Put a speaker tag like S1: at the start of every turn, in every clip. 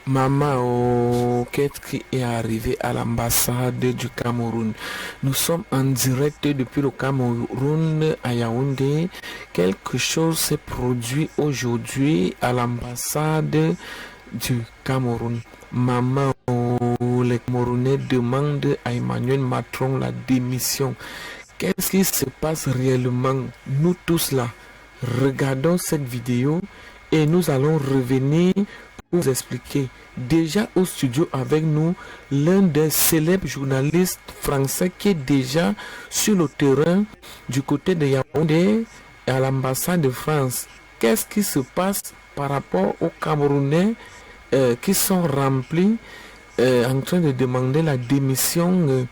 S1: Maman, oh, qu'est-ce qui est arrivé à l'ambassade du Cameroun? Nous sommes en direct depuis le Cameroun à Yaoundé. Quelque chose s'est produit aujourd'hui à l'ambassade du Cameroun. Maman, oh, les Camerounais demandent à Emmanuel Macron la démission. Qu'est-ce qui se passe réellement? Nous tous là, regardons cette vidéo et nous allons revenir pour vous expliquer. Déjà au studio avec nous, l'un des célèbres journalistes français qui est déjà sur le terrain du côté de Yaoundé et à l'ambassade de France. Qu'est-ce qui se passe par rapport aux Camerounais qui sont remplis en train de demander la démission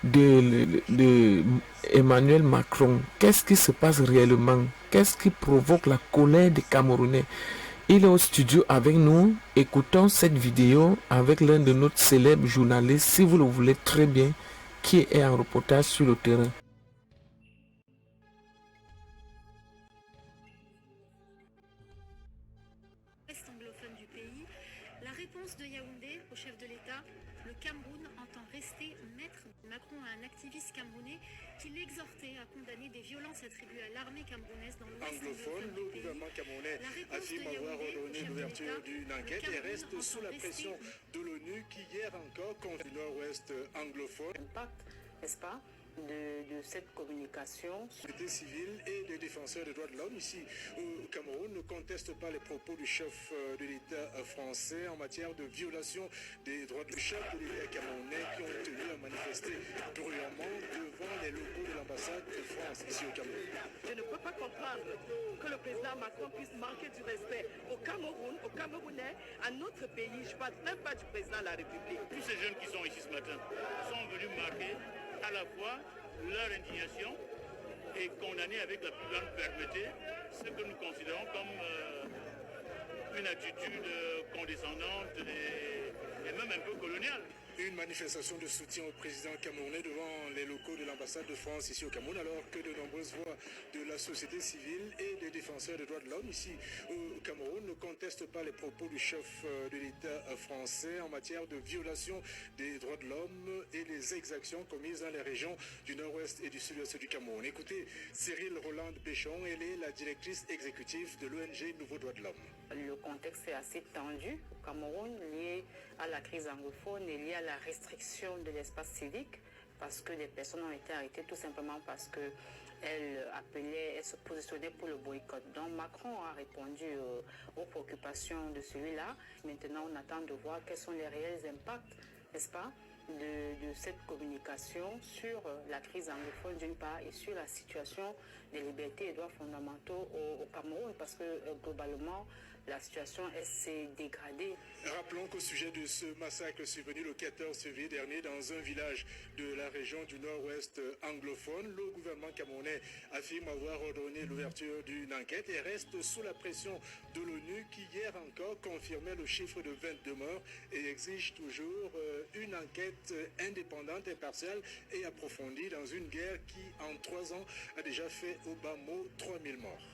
S1: de Emmanuel Macron? Qu'est-ce qui se passe réellement? Qu'est-ce qui provoque la colère des Camerounais? Il est au studio avec nous. Écoutons cette vidéo avec l'un de nos célèbres journalistes, si vous le voulez très bien, qui est en reportage sur le terrain.
S2: Est anglophone du pays, la réponse de Yaoundé au chef de l'État, le Cameroun entend rester maître. Macron à un activiste camerounais qui l'exhortait à condamner des violences attribuées à l'armée camerounaise dans l'ouest anglophone du pays.
S3: Le gouvernement camerounais affirme avoir ordonné l'ouverture d'une enquête et reste sous la pression de l'ONU qui hier encore contre le nord-ouest anglophone.
S4: Impact, n'est-ce pas, de cette communication.
S3: Société civile et des défenseurs des droits de l'homme ici au Cameroun ne contestent pas les propos du chef de l'État français en matière de violation des droits du chef de l'État camerounais qui ont tenu à manifester bruyamment devant les locaux de l'ambassade de France ici au Cameroun.
S5: Je ne peux pas comprendre que le président Macron puisse manquer du respect au Cameroun, aux Camerounais, à notre pays. Je ne parle même pas du président de la République.
S6: Tous ces jeunes qui sont ici ce matin sont venus marquer à la fois leur indignation et condamner avec la plus grande fermeté ce que nous considérons comme une attitude condescendante et même un peu coloniale.
S3: Une manifestation de soutien au président camerounais devant les locaux de l'ambassade de France ici au Cameroun, alors que de nombreuses voix de la société civile et des défenseurs des droits de l'homme ici au Cameroun ne contestent pas les propos du chef de l'État français en matière de violation des droits de l'homme et les exactions commises dans les régions du nord-ouest et du sud-ouest du Cameroun. Écoutez, Cyril Roland Béchon, elle est la directrice exécutive de l'ONG Nouveaux Droits de l'Homme.
S4: Le contexte est assez tendu au Cameroun, lié à la crise anglophone et lié à la restriction de l'espace civique, parce que des personnes ont été arrêtées tout simplement parce qu'elles appelaient, elles se positionnaient pour le boycott. Donc Macron a répondu aux préoccupations de celui-là. Maintenant, on attend de voir quels sont les réels impacts, n'est-ce pas, de cette communication sur la crise anglophone d'une part et sur la situation des libertés et droits fondamentaux au Cameroun, parce que globalement, la situation s'est dégradée.
S3: Rappelons qu'au sujet de ce massacre survenu le 14 février dernier dans un village de la région du nord-ouest anglophone, le gouvernement camerounais affirme avoir ordonné l'ouverture d'une enquête et reste sous la pression de l'ONU qui hier encore confirmait le chiffre de 22 morts et exige toujours une enquête indépendante, impartiale et approfondie dans une guerre qui en 3 ans a déjà fait au bas mot 3000 morts.